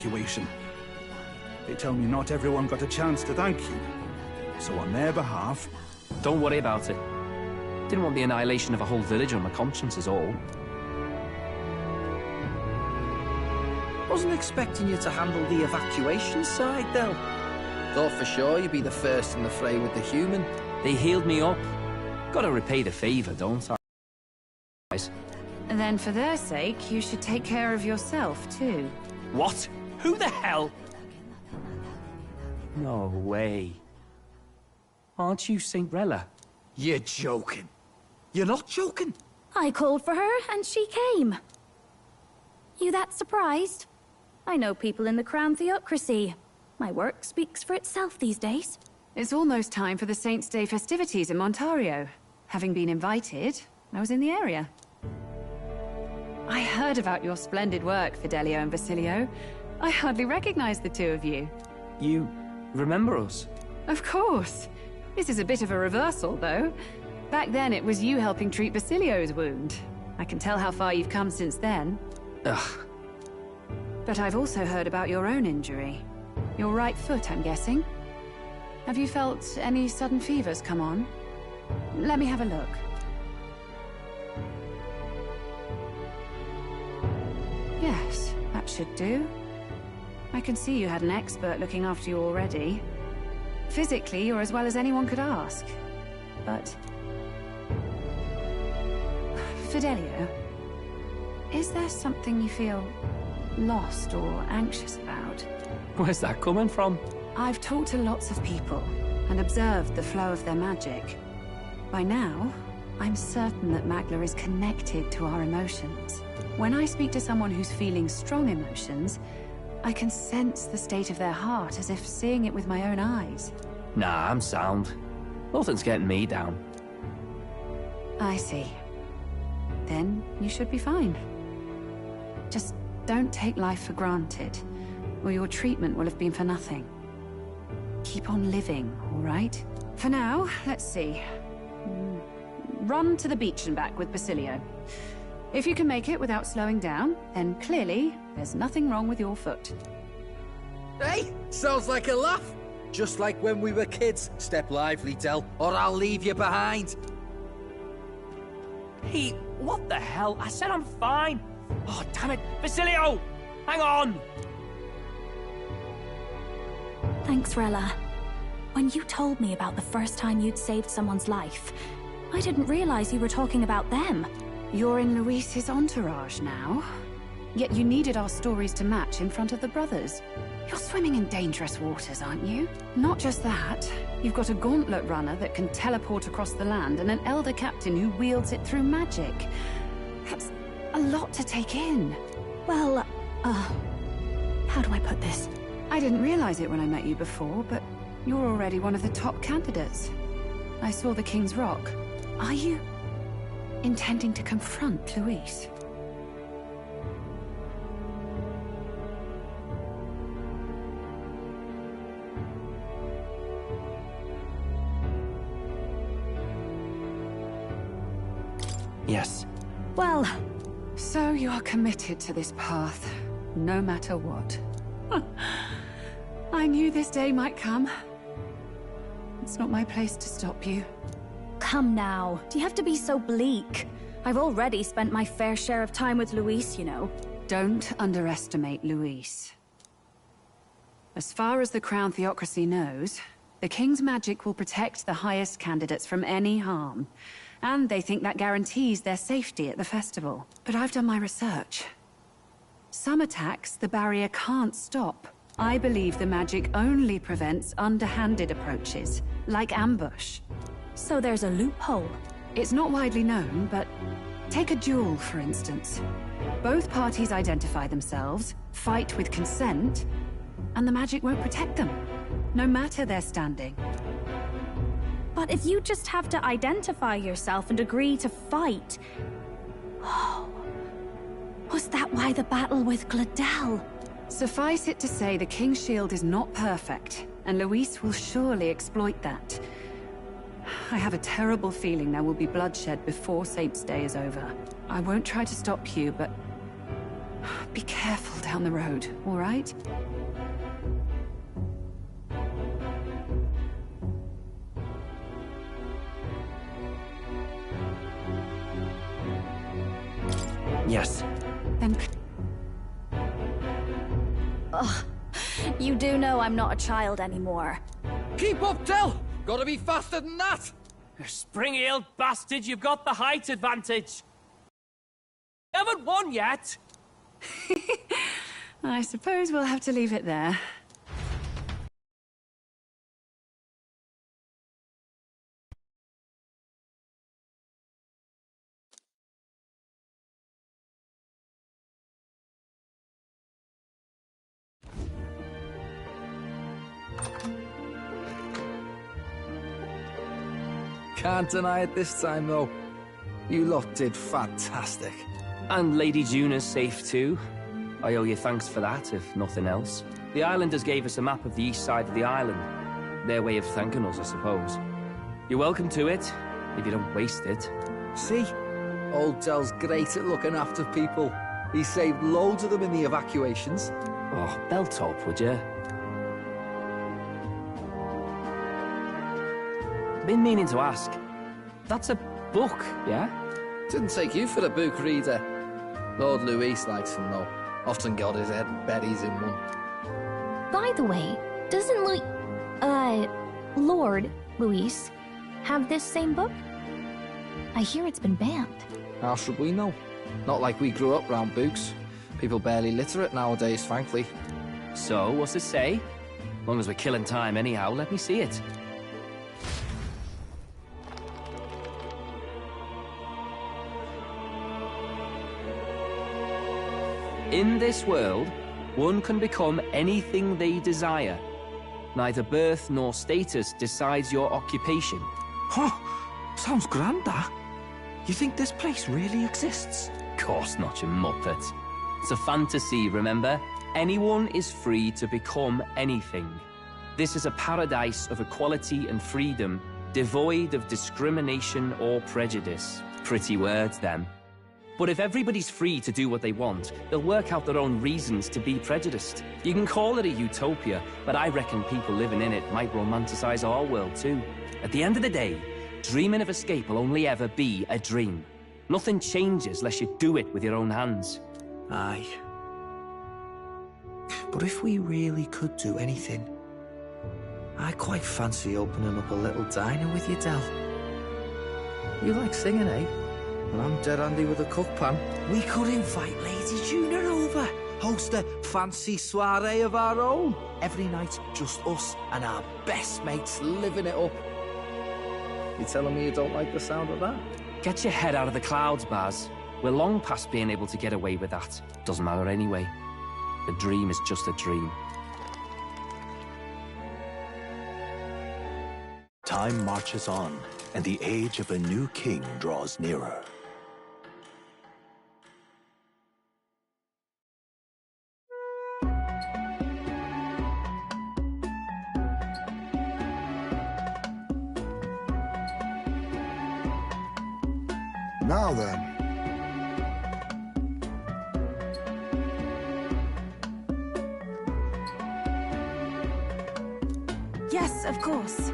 evacuation. They tell me not everyone got a chance to thank you. So on their behalf... Don't worry about it. Didn't want the annihilation of a whole village on my conscience is all. Wasn't expecting you to handle the evacuation side, though. Thought for sure you'd be the first in the fray with the human. They healed me up. Gotta repay the favor, don't I? And then for their sake, you should take care of yourself, too. What? Who the hell? No way. Aren't you Cinderella? You're joking. You're not joking? I called for her, and she came. You that surprised? I know people in the Crown Theocracy. My work speaks for itself these days. It's almost time for the Saints' Day festivities in Montario. Having been invited, I was in the area. I heard about your splendid work, Fidelio and Basilio. I hardly recognized the two of you. You remember us? Of course. This is a bit of a reversal, though. Back then, it was you helping treat Basilio's wound. I can tell how far you've come since then. Ugh. But I've also heard about your own injury. Your right foot, I'm guessing. Have you felt any sudden fevers come on? Let me have a look. Yes, that should do. I can see you had an expert looking after you already. Physically, you're as well as anyone could ask. But... Fidelio, is there something you feel lost or anxious about? Where's that coming from? I've talked to lots of people and observed the flow of their magic. By now, I'm certain that Magla is connected to our emotions. When I speak to someone who's feeling strong emotions, I can sense the state of their heart as if seeing it with my own eyes. Nah, I'm sound. Nothing's getting me down. I see. Then you should be fine. Just don't take life for granted, or your treatment will have been for nothing. Keep on living, all right? For now, let's see. Run to the beach and back with Basilio. If you can make it without slowing down, then clearly there's nothing wrong with your foot. Hey, sounds like a laugh. Just like when we were kids. Step lively, Del, or I'll leave you behind. Pete, what the hell? I said I'm fine. Oh, damn it. Basilio! Hang on! Thanks, Rella. When you told me about the first time you'd saved someone's life, I didn't realize you were talking about them. You're in Luis's entourage now. Yet you needed our stories to match in front of the brothers. You're swimming in dangerous waters, aren't you? Not just that, you've got a gauntlet runner that can teleport across the land and an elder captain who wields it through magic. That's a lot to take in. Well, how do I put this? I didn't realize it when I met you before, but you're already one of the top candidates. I saw the King's Rock. Are you intending to confront Luis? Yes. Well... So you are committed to this path, no matter what. I knew this day might come. It's not my place to stop you. Come now. Do you have to be so bleak? I've already spent my fair share of time with Luis, you know. Don't underestimate Luis. As far as the Crown Theocracy knows, the King's magic will protect the highest candidates from any harm. And they think that guarantees their safety at the festival. But I've done my research. Some attacks the barrier can't stop. I believe the magic only prevents underhanded approaches, like ambush. So there's a loophole. It's not widely known, but take a duel, for instance. Both parties identify themselves, fight with consent, and the magic won't protect them, no matter their standing. But if you just have to identify yourself and agree to fight... Oh... Was that why the battle with Gladel? Suffice it to say the King's Shield is not perfect, and Luis will surely exploit that. I have a terrible feeling there will be bloodshed before Saints' Day is over. I won't try to stop you, but... Be careful, down the road, all right? Yes. Then Ugh. You do know I'm not a child anymore. Keep up, Del! Gotta be faster than that! You spring-heeled bastard, you've got the height advantage. You haven't won yet. I suppose we'll have to leave it there. Can't deny it this time, though. You lot did fantastic. And Lady Juna's safe too. I owe you thanks for that, if nothing else. The islanders gave us a map of the east side of the island. Their way of thanking us, I suppose. You're welcome to it, if you don't waste it. See? Old Del's great at looking after people. He saved loads of them in the evacuations. Oh, belt up, would you? Been meaning to ask. That's a book, yeah? Didn't take you for a book reader. Lord Luis likes them, though. Often got his head buried in one. By the way, doesn't Lord Luis have this same book? I hear it's been banned. How should we know? Not like we grew up round books. People barely literate nowadays, frankly. So, what's it say? As long as we're killing time anyhow, let me see it. In this world, one can become anything they desire. Neither birth nor status decides your occupation. Huh, sounds grand, that. You think this place really exists? Of course not, you muppet. It's a fantasy, remember? Anyone is free to become anything. This is a paradise of equality and freedom, devoid of discrimination or prejudice. Pretty words, them. But if everybody's free to do what they want, they'll work out their own reasons to be prejudiced. You can call it a utopia, but I reckon people living in it might romanticize our world too. At the end of the day, dreaming of escape will only ever be a dream. Nothing changes unless you do it with your own hands. Aye. But if we really could do anything, I quite fancy opening up a little diner with you, Del. You like singing, eh? Well, I'm dead handy with a cook pan. We could invite Lady Juna over, host a fancy soiree of our own. Every night, just us and our best mates living it up. You telling me you don't like the sound of that? Get your head out of the clouds, Baz. We're long past being able to get away with that. Doesn't matter anyway. A dream is just a dream. Time marches on, and the age of a new king draws nearer. Now then. Yes, of course.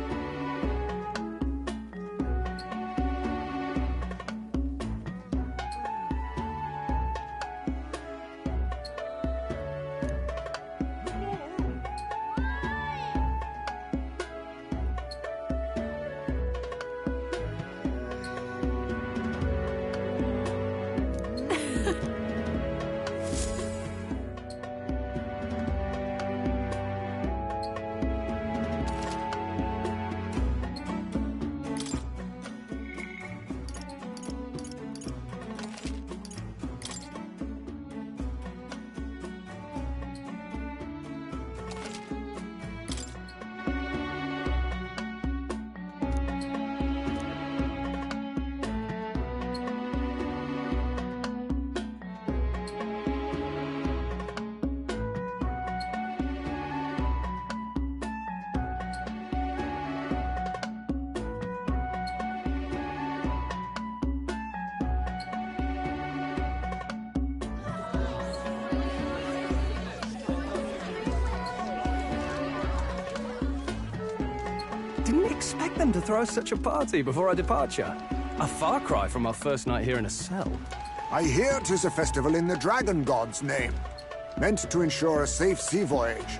expect them to throw such a party before our departure? A far cry from our first night here in a cell. I hear 'tis a festival in the Dragon God's name, meant to ensure a safe sea voyage.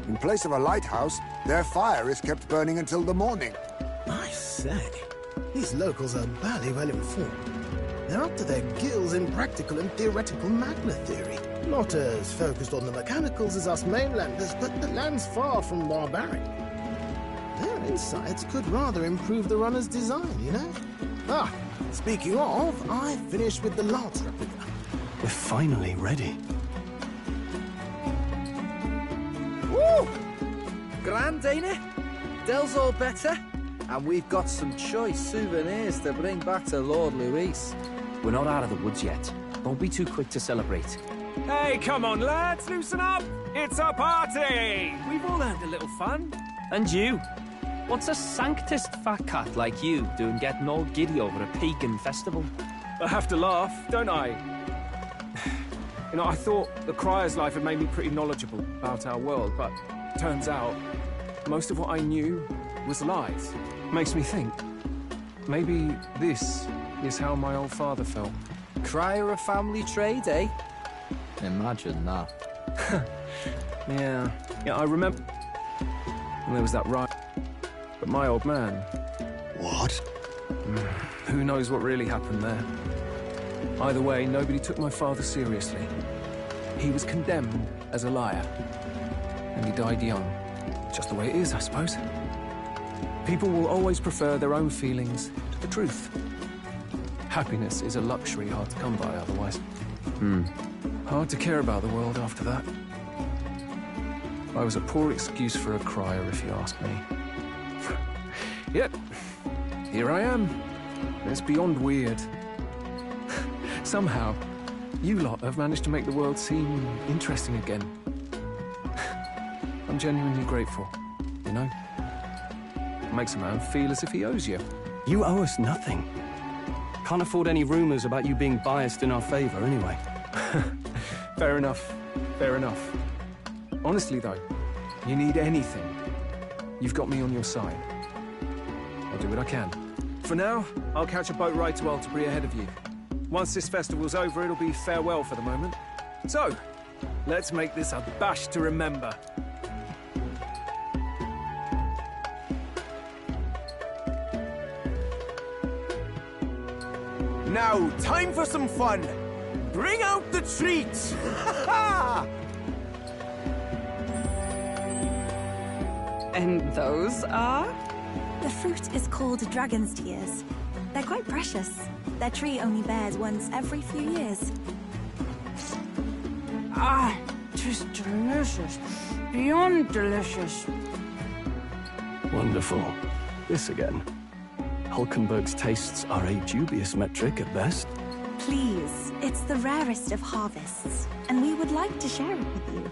In place of a lighthouse, their fire is kept burning until the morning. I say, these locals are barely well informed. They're up to their gills in practical and theoretical magna theory. Not as focused on the mechanicals as us mainlanders, but the land's far from barbaric. Their insights could rather improve the runner's design, you know? Ah, speaking of, I finished with the Lance replica. We're finally ready. Woo! Grand, ain't it? Del's all better, and we've got some choice souvenirs to bring back to Lord Luis. We're not out of the woods yet. Don't be too quick to celebrate. Hey, come on, lads, loosen up! It's a party! We've all had a little fun. And you? What's a sanctist fat cat like you doing getting all giddy over a pagan festival? I have to laugh, don't I? You know, I thought the Crier's life had made me pretty knowledgeable about our world, but turns out most of what I knew was lies. Makes me think, maybe this is how my old father felt. Crier a family trade, eh? Imagine that. Yeah, I remember. And there was that riot. But my old man... What? Who knows what really happened there? Either way, nobody took my father seriously. He was condemned as a liar. And he died young. Just the way it is, I suppose. People will always prefer their own feelings to the truth. Happiness is a luxury hard to come by otherwise. Hard to care about the world after that. I was a poor excuse for a crier, if you ask me. Yep, here I am. It's beyond weird. Somehow, you lot have managed to make the world seem interesting again. I'm genuinely grateful, you know? It makes a man feel as if he owes you. You owe us nothing. Can't afford any rumors about you being biased in our favor, anyway. Fair enough. Fair enough. Honestly, though, you need anything, you've got me on your side. I'll do what I can. For now, I'll catch a boat ride to Altabri ahead of you. Once this festival's over, it'll be farewell for the moment. So, let's make this a bash to remember. Now, time for some fun! Bring out the treats! And those are? The fruit is called dragon's tears. They're quite precious. Their tree only bears once every few years. Ah, just delicious. Beyond delicious. Wonderful. This again. Hulkenberg's tastes are a dubious metric at best. Please, it's the rarest of harvests, and we would like to share it with you.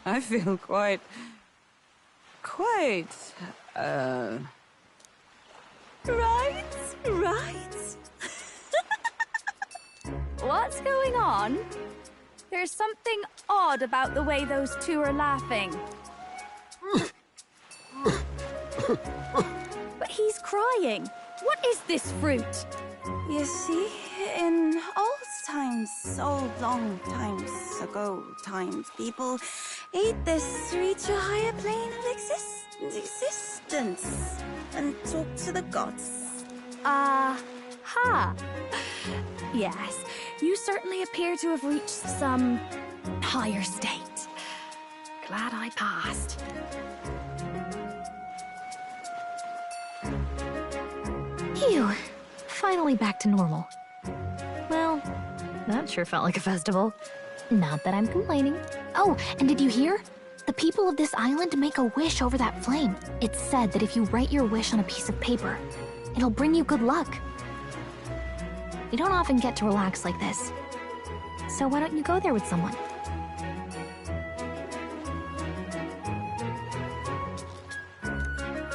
I feel quite... Right? What's going on? There's something odd about the way those two are laughing. But he's crying. What is this fruit? You see, in old times, so long times ago, people ate this to reach a higher plane of existence and talk to the gods. Ha! Yes, you certainly appear to have reached some higher state. Glad I passed. Phew. Finally back to normal. Well, that sure felt like a festival. Not that I'm complaining. Oh, and did you hear? The people of this island make a wish over that flame. It's said that if you write your wish on a piece of paper, it'll bring you good luck. You don't often get to relax like this. So why don't you go there with someone?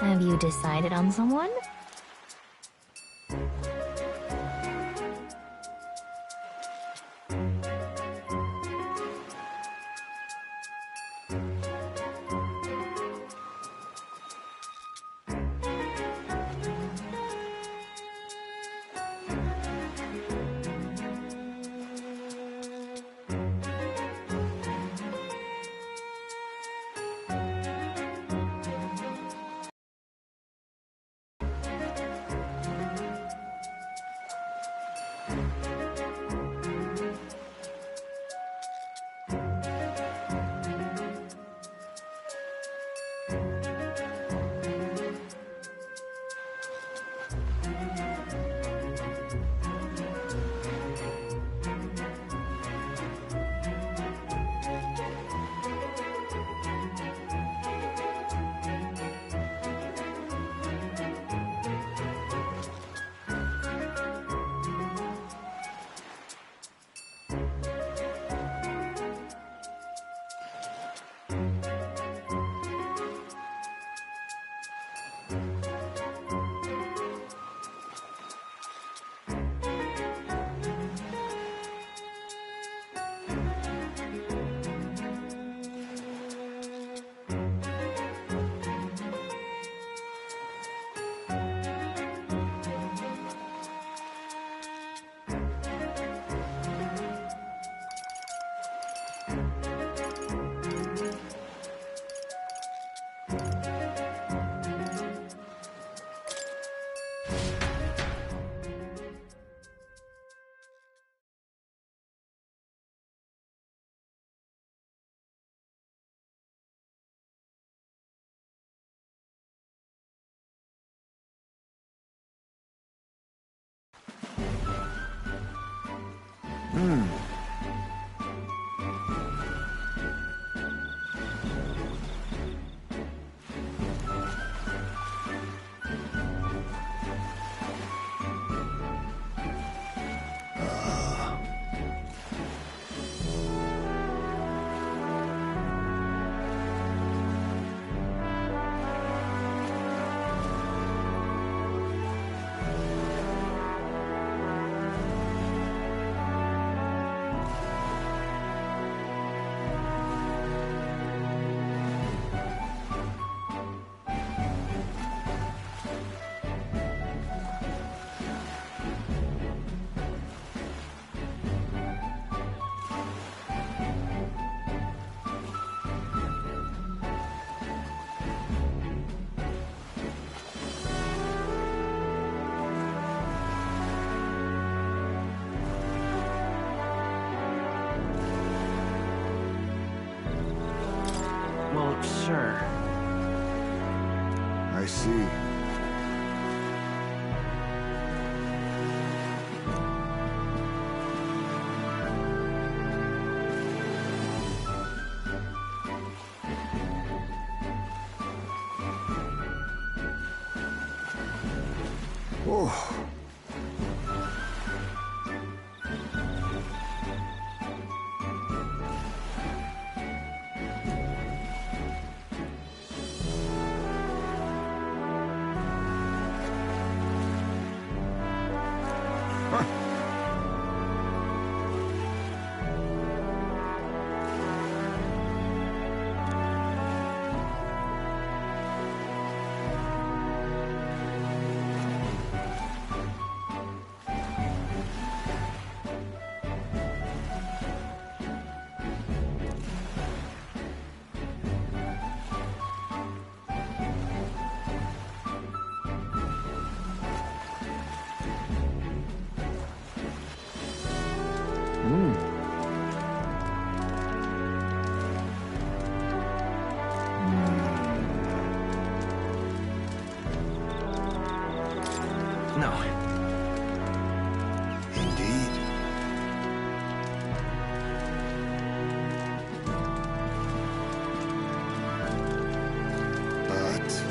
Have you decided on someone? Well, sure. I see. Oh. No. Indeed. But...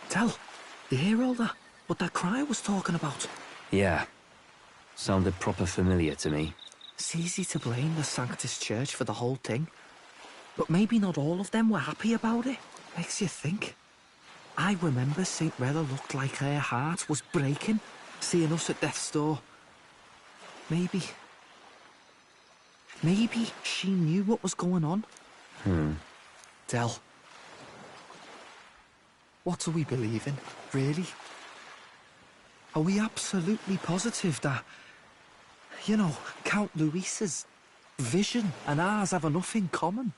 Tell, you hear all that? What that cry was talking about? Yeah. Sounded proper familiar to me. It's easy to blame the Sanctus Church for the whole thing. But maybe not all of them were happy about it. Makes you think. I remember St. Rella looked like her heart was breaking, seeing us at death's door. Maybe she knew what was going on. Del, what do we believe in, really? Are we absolutely positive that, you know, Count Luis's vision and ours have enough in common?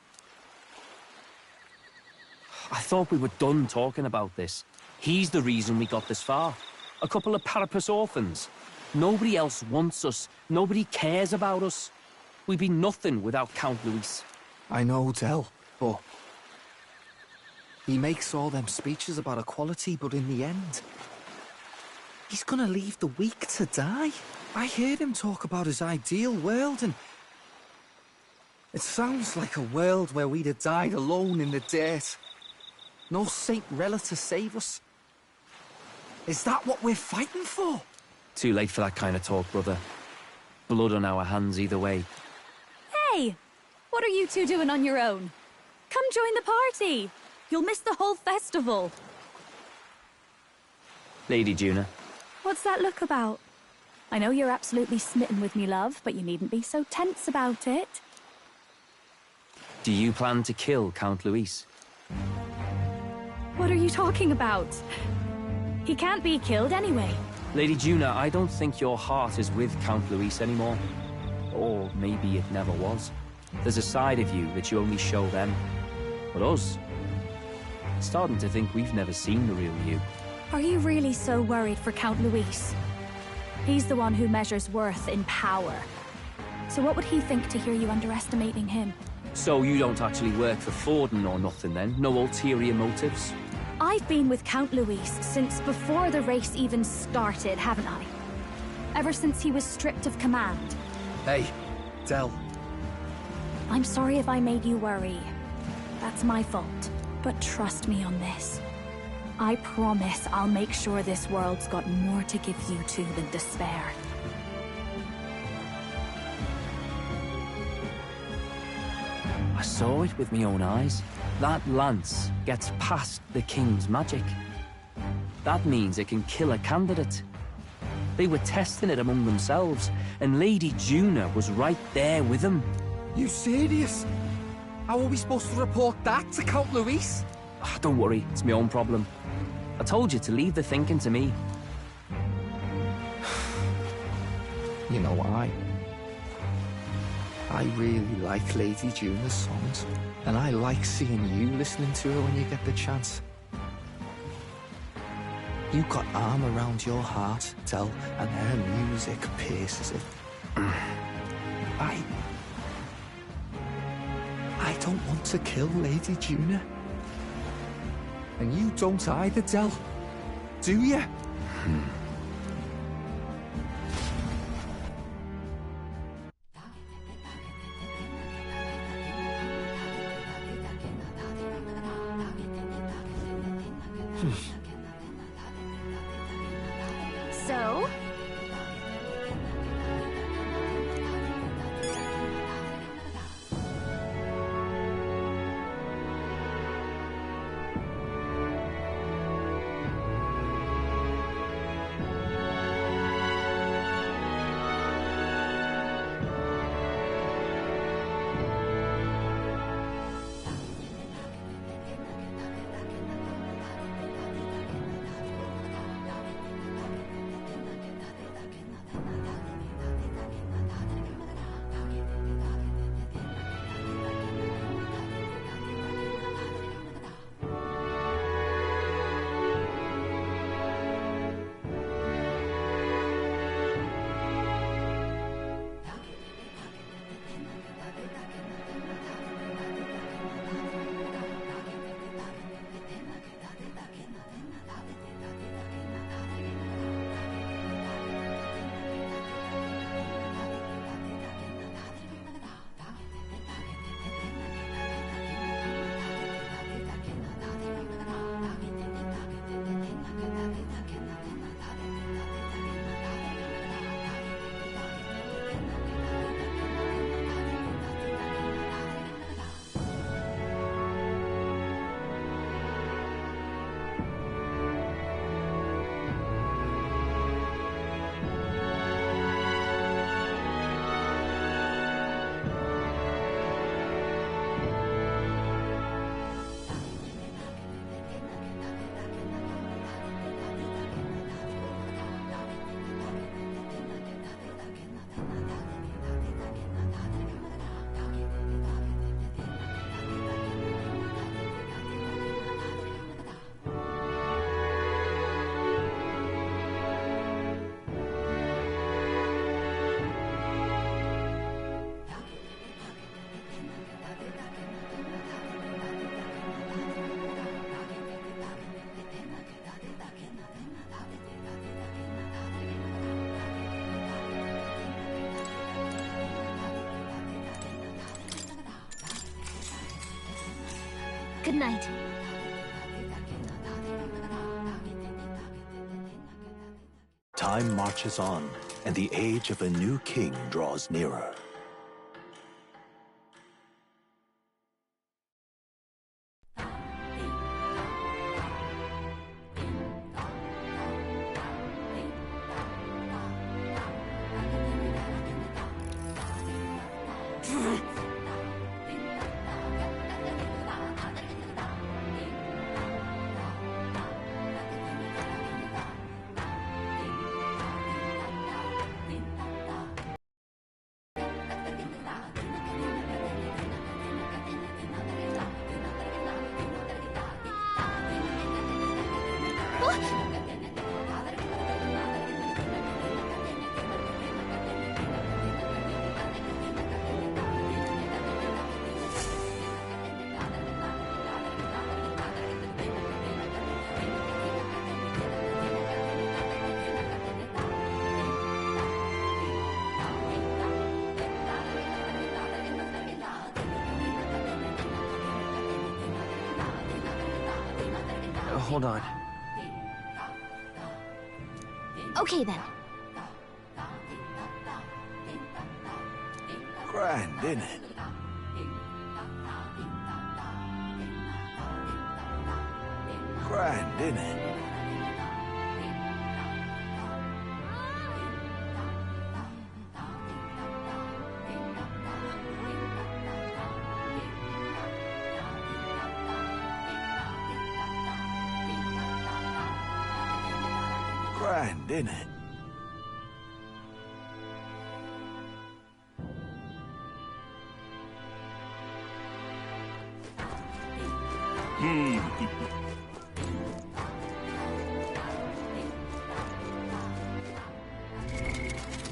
I thought we were done talking about this. He's the reason we got this far. A couple of Parapus orphans. Nobody else wants us. Nobody cares about us. We'd be nothing without Count Luis. I know, Del, but he makes all them speeches about equality, but in the end, he's gonna leave the weak to die. I heard him talk about his ideal world, and it sounds like a world where we'd have died alone in the dirt. No Saint Rella to save us. Is that what we're fighting for? Too late for that kind of talk, brother. Blood on our hands either way. Hey! What are you two doing on your own? Come join the party! You'll miss the whole festival. Lady Juna. What's that look about? I know you're absolutely smitten with me, love, but you needn't be so tense about it. Do you plan to kill Count Luis? What are you talking about? He can't be killed anyway. Lady Juna, I don't think your heart is with Count Luis anymore. Or maybe it never was. There's a side of you that you only show them. But us, starting to think we've never seen the real you. Are you really so worried for Count Luis? He's the one who measures worth in power. So what would he think to hear you underestimating him? So you don't actually work for Forden or nothing then? No ulterior motives? I've been with Count Luis since before the race even started, haven't I? Ever since he was stripped of command. Hey, Del. I'm sorry if I made you worry. That's my fault. But trust me on this. I promise I'll make sure this world's got more to give you two than despair. I saw it with my own eyes. That lance gets past the king's magic. That means it can kill a candidate. They were testing it among themselves, and Lady Juna was right there with them. You serious? How are we supposed to report that to Count Luis? Don't worry, it's my own problem. I told you to leave the thinking to me. You know why? I really like Lady Juna's songs, and I like seeing you listening to her when you get the chance. You got arm around your heart, Del, and her music pierces it. I don't want to kill Lady Juna. And you don't either, Del. Do you? So? Good night. Time marches on, and the age of a new king draws nearer. Hold on. Okay then. Grand, innit? Grand, innit? Grand, innit?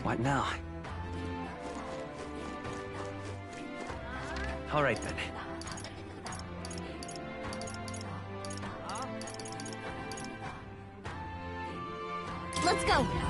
What now? All right then. Let's go.